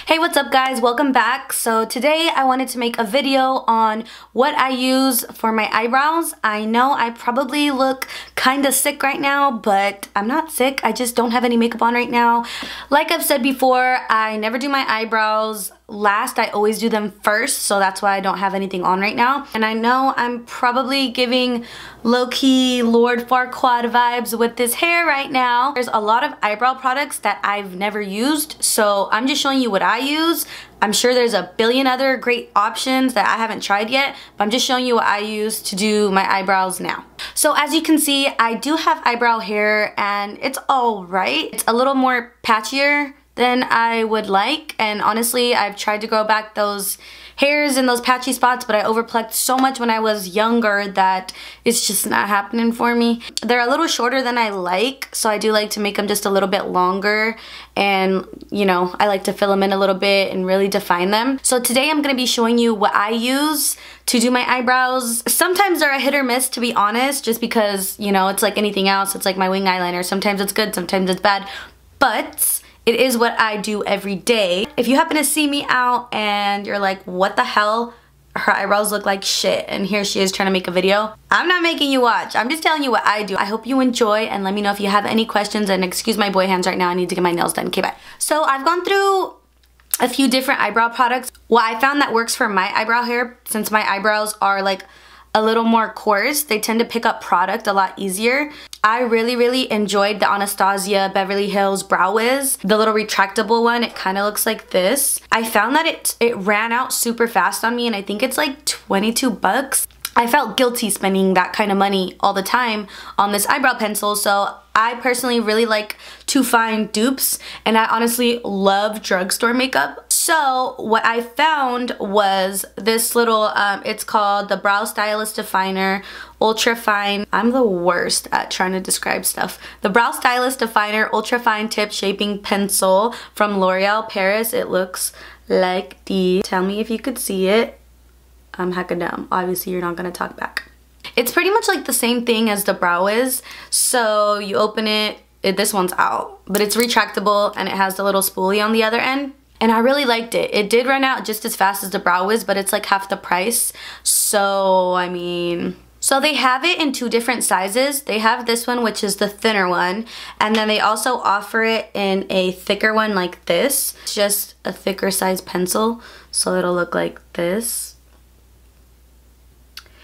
Hey, what's up guys? Welcome back. So today I wanted to make a video on what I use for my eyebrows. I know I probably look kind of sick right now, but I'm not sick. I just don't have any makeup on right now. Like I've said before, I never do my eyebrows last. I always do them first, so that's why I don't have anything on right now. And I know I'm probably giving low-key Lord Farquaad vibes with this hair right now. There's a lot of eyebrow products that I've never used, so I'm just showing you what I use. I'm sure there's a billion other great options that I haven't tried yet, but I'm just showing you what I use to do my eyebrows now. So as you can see, I do have eyebrow hair and it's alright. It's a little more patchier than I would like, and honestly I've tried to grow back those hairs in those patchy spots, but I overplucked so much when I was younger that it's just not happening for me. They're a little shorter than I like, so I do like to make them just a little bit longer, and you know, I like to fill them in a little bit and really define them. So today I'm going to be showing you what I use to do my eyebrows. Sometimes they're a hit or miss, to be honest, just because, you know, it's like anything else. It's like my wing eyeliner. Sometimes it's good, sometimes it's bad, but it is what I do every day. If you happen to see me out and you're like, what the hell? Her eyebrows look like shit and here she is trying to make a video. I'm not making you watch. I'm just telling you what I do. I hope you enjoy, and let me know if you have any questions, and excuse my boy hands right now. I need to get my nails done. Okay, bye. So I've gone through a few different eyebrow products. What I found that works for my eyebrow hair, since my eyebrows are like a little more coarse, they tend to pick up product a lot easier. I really enjoyed the Anastasia Beverly Hills Brow Wiz, the little retractable one. It kind of looks like this. I found that it ran out super fast on me, and I think it's like 22 bucks. I felt guilty spending that kind of money all the time on this eyebrow pencil, so I personally really like to find dupes, and I honestly love drugstore makeup. So what I found was this little, it's called the Brow Stylist Definer Ultra Fine. I'm the worst at trying to describe stuff. The Brow Stylist Definer Ultra Fine Tip Shaping Pencil from L'Oreal Paris. It looks like the, tell me if you could see it. I'm hecka dumb. Obviously you're not gonna talk back. It's pretty much like the same thing as the Brow Wiz. So you open it, this one's out, but it's retractable and it has the little spoolie on the other end. And I really liked it. It did run out just as fast as the Brow Wiz, but it's like half the price. So, I mean, so they have it in two different sizes. They have this one, which is the thinner one, and then they also offer it in a thicker one like this. It's just a thicker size pencil, so it'll look like this.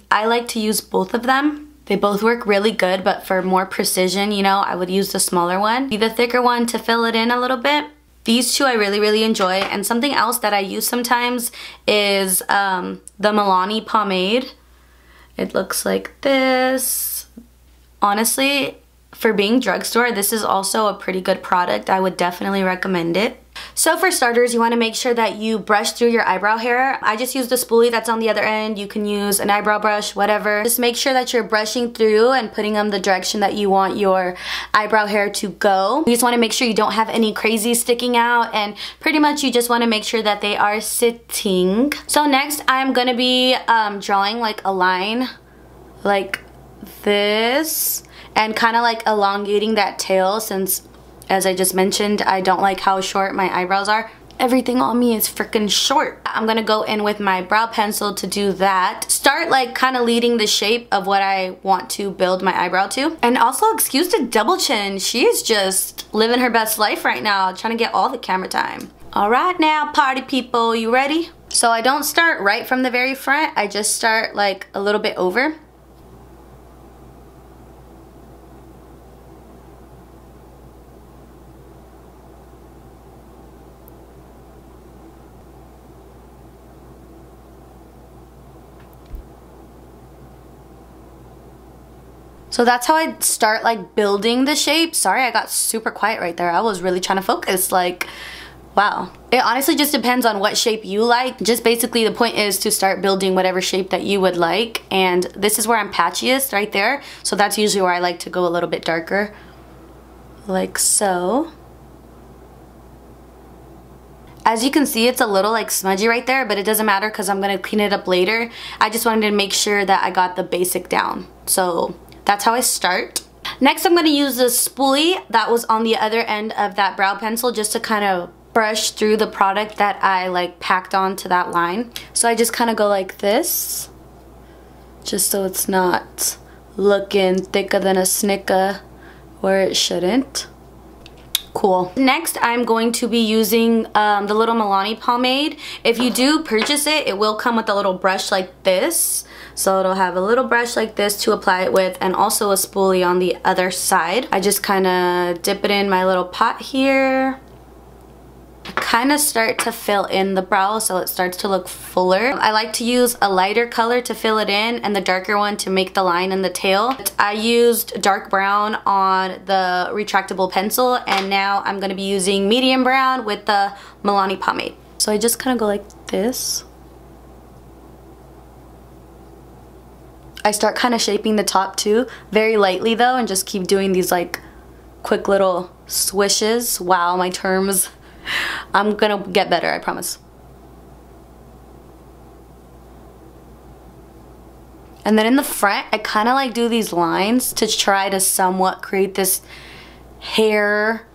I like to use both of them. They both work really good, but for more precision, you know, I would use the smaller one. The thicker one to fill it in a little bit. These two I really enjoy, and something else that I use sometimes is the Milani pomade. It looks like this. Honestly, for being drugstore, this is also a pretty good product. I would definitely recommend it. So for starters, you want to make sure that you brush through your eyebrow hair. I just use the spoolie that's on the other end. You can use an eyebrow brush, whatever. Just make sure that you're brushing through and putting them the direction that you want your eyebrow hair to go. You just want to make sure you don't have any crazy sticking out, and pretty much you just want to make sure that they are sitting. So next I'm going to be drawing like a line like this and kind of like elongating that tail, since as I just mentioned, I don't like how short my eyebrows are. Everything on me is freaking short. I'm gonna go in with my brow pencil to do that. Start like kind of leading the shape of what I want to build my eyebrow to. And also, excuse the double chin. She is just living her best life right now, trying to get all the camera time. All right now, party people, you ready? So I don't start right from the very front. I just start like a little bit over. So that's how I start like building the shape. Sorry, I got super quiet right there. I was really trying to focus, like, wow. It honestly just depends on what shape you like. Just basically the point is to start building whatever shape that you would like. And this is where I'm patchiest, right there. So that's usually where I like to go a little bit darker, like so. As you can see, it's a little like smudgy right there, but it doesn't matter because I'm gonna clean it up later. I just wanted to make sure that I got the basic down. So that's how I start. Next, I'm going to use the spoolie that was on the other end of that brow pencil just to kind of brush through the product that I like packed onto that line. So I just kind of go like this, just so it's not looking thicker than a snicker where it shouldn't. Cool. Next, I'm going to be using the little Milani pomade. If you do purchase it, it will come with a little brush like this. So it'll have a little brush like this to apply it with, and also a spoolie on the other side. I just kind of dip it in my little pot here. Kind of start to fill in the brow so it starts to look fuller. I like to use a lighter color to fill it in and the darker one to make the line in the tail. I used dark brown on the retractable pencil, and now I'm going to be using medium brown with the Milani pomade. So I just kind of go like this. I start kind of shaping the top too, very lightly though, and just keep doing these like quick little swishes. Wow, my terms. I'm gonna get better, I promise. And then in the front, I kind of like do these lines to try to somewhat create this hair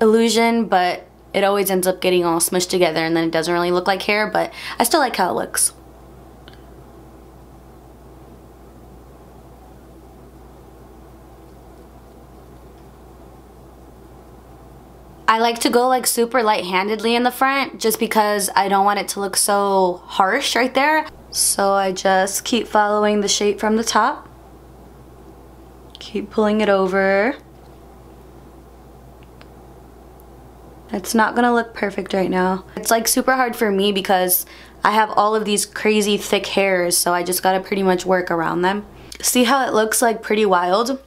illusion, but it always ends up getting all smushed together and then it doesn't really look like hair, but I still like how it looks. I like to go like super light-handedly in the front just because I don't want it to look so harsh right there. So I just keep following the shape from the top. Keep pulling it over. It's not gonna look perfect right now. It's like super hard for me because I have all of these crazy thick hairs, so I just gotta pretty much work around them. See how it looks like pretty wild?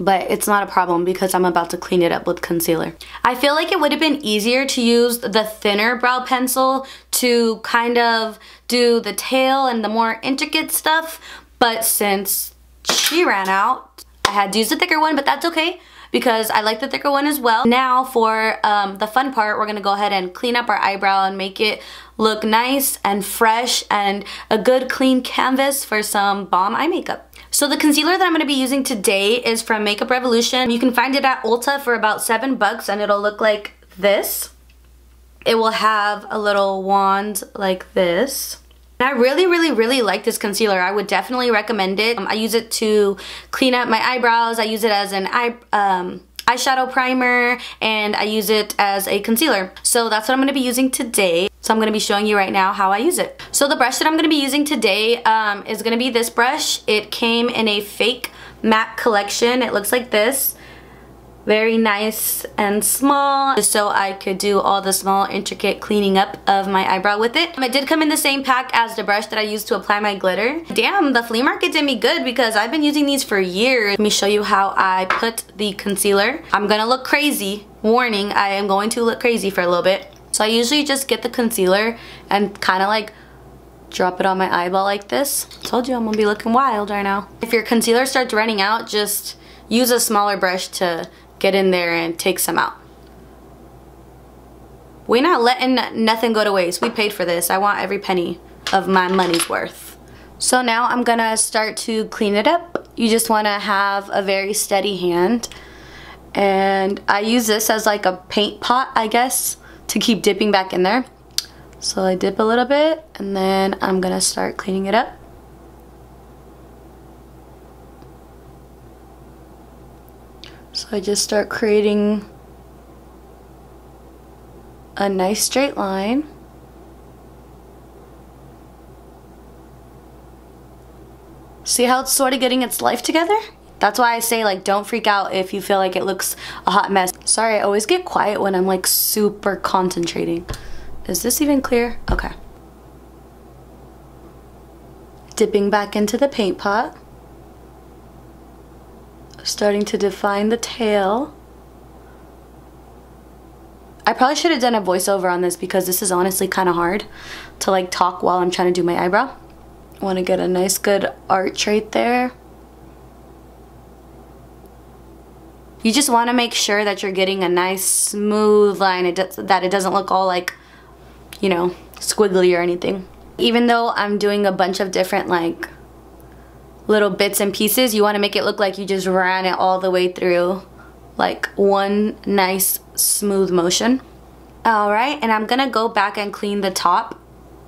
But it's not a problem because I'm about to clean it up with concealer. I feel like it would have been easier to use the thinner brow pencil to kind of do the tail and the more intricate stuff, but since she ran out, I had to use the thicker one, but that's okay because I like the thicker one as well. Now for the fun part, we're gonna go ahead and clean up our eyebrow and make it look nice and fresh and a good clean canvas for some bomb eye makeup. So the concealer that I'm going to be using today is from Makeup Revolution. You can find it at Ulta for about $7 and it'll look like this. It will have a little wand like this. And I really like this concealer. I would definitely recommend it. I use it to clean up my eyebrows. I use it as an eyeshadow primer, and I use it as a concealer. So that's what I'm going to be using today. So I'm going to be showing you right now how I use it. So the brush that I'm going to be using today is going to be this brush. It came in a fake matte collection. It looks like this. Very nice and small, just so I could do all the small intricate cleaning up of my eyebrow with it. It did come in the same pack as the brush that I used to apply my glitter. Damn, the flea market did me good because I've been using these for years. Let me show you how I put the concealer. I'm gonna look crazy. Warning, I am going to look crazy for a little bit. So I usually just get the concealer and kind of like drop it on my eyeball like this. Told you I'm gonna be looking wild right now. If your concealer starts running out, just use a smaller brush to get in there and take some out. We're not letting nothing go to waste. We paid for this. I want every penny of my money's worth. So now I'm gonna start to clean it up. You just wanna have a very steady hand. And I use this as like a paint pot, I guess, to keep dipping back in there. So I dip a little bit and then I'm gonna start cleaning it up. So I just start creating a nice straight line. See how it's sort of getting its life together? That's why I say, like, don't freak out if you feel like it looks a hot mess. Sorry, I always get quiet when I'm like super concentrating. Is this even clear? Okay. Dipping back into the paint pot. Starting to define the tail. I probably should have done a voiceover on this because this is honestly kind of hard to like talk while I'm trying to do my eyebrow. I want to get a nice good arch right there. You just want to make sure that you're getting a nice smooth line, that it doesn't look all like, you know, squiggly or anything. Even though I'm doing a bunch of different like little bits and pieces, you want to make it look like you just ran it all the way through, like one nice smooth motion. Alright, and I'm gonna go back and clean the top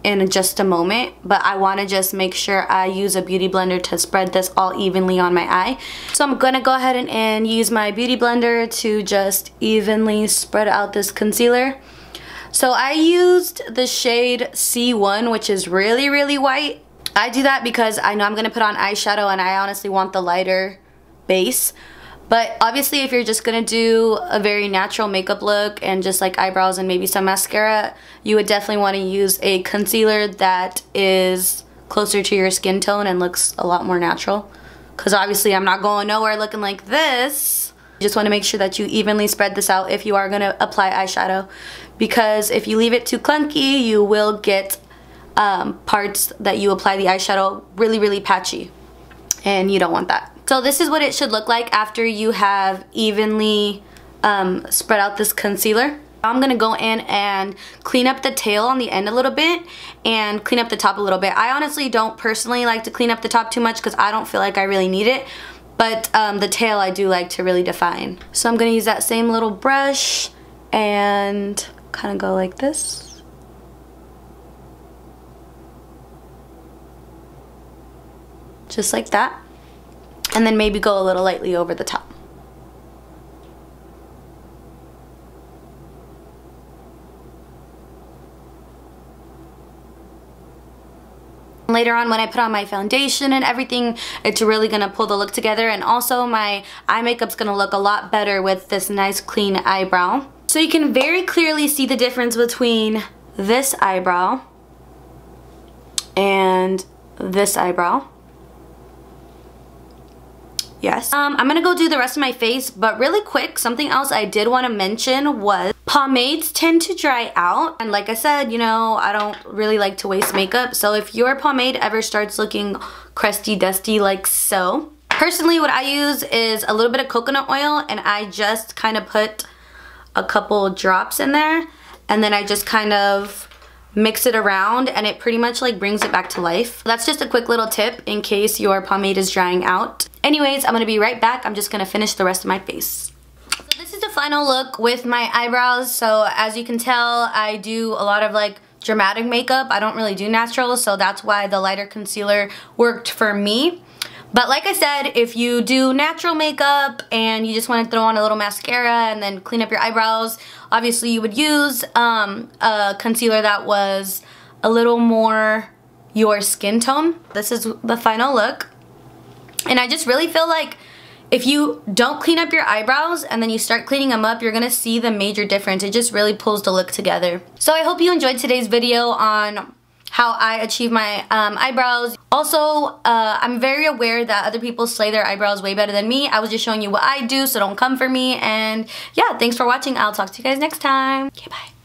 in just a moment, but I want to just make sure I use a beauty blender to spread this all evenly on my eye. So I'm gonna go ahead and use my beauty blender to just evenly spread out this concealer. So I used the shade C1, which is really, really white. I do that because I know I'm gonna put on eyeshadow and I honestly want the lighter base. But obviously if you're just gonna do a very natural makeup look and just like eyebrows and maybe some mascara, you would definitely want to use a concealer that is closer to your skin tone and looks a lot more natural. Because obviously I'm not going nowhere looking like this. You just want to make sure that you evenly spread this out if you are gonna apply eyeshadow. Because if you leave it too clunky, you will get parts that you apply the eyeshadow really, really patchy. And you don't want that. So this is what it should look like after you have evenly spread out this concealer. I'm gonna go in and clean up the tail on the end a little bit and clean up the top a little bit. I honestly don't personally like to clean up the top too much because I don't feel like I really need it. But the tail I do like to really define. So I'm gonna use that same little brush and kind of go like this. Just like that. And then maybe go a little lightly over the top. Later on when I put on my foundation and everything, it's really gonna pull the look together, and also my eye makeup's gonna look a lot better with this nice clean eyebrow. So you can very clearly see the difference between this eyebrow and this eyebrow. Yes. I'm gonna go do the rest of my face, but really quick, something else I did want to mention was pomades tend to dry out, and like I said, you know, I don't really like to waste makeup, so if your pomade ever starts looking crusty dusty like so, personally what I use is a little bit of coconut oil, and I just kind of put a couple drops in there, and then I just kind of mix it around, and it pretty much like brings it back to life. That's just a quick little tip in case your pomade is drying out. Anyways, I'm gonna be right back. I'm just gonna finish the rest of my face. So this is the final look with my eyebrows. So as you can tell, I do a lot of like dramatic makeup. I don't really do natural, so that's why the lighter concealer worked for me. But like I said, if you do natural makeup and you just want to throw on a little mascara and then clean up your eyebrows, obviously you would use a concealer that was a little more your skin tone. This is the final look. And I just really feel like if you don't clean up your eyebrows and then you start cleaning them up, you're gonna see the major difference. It just really pulls the look together. So I hope you enjoyed today's video on how I achieve my eyebrows. Also, I'm very aware that other people slay their eyebrows way better than me. I was just showing you what I do, so don't come for me. And yeah, thanks for watching. I'll talk to you guys next time. Okay, bye.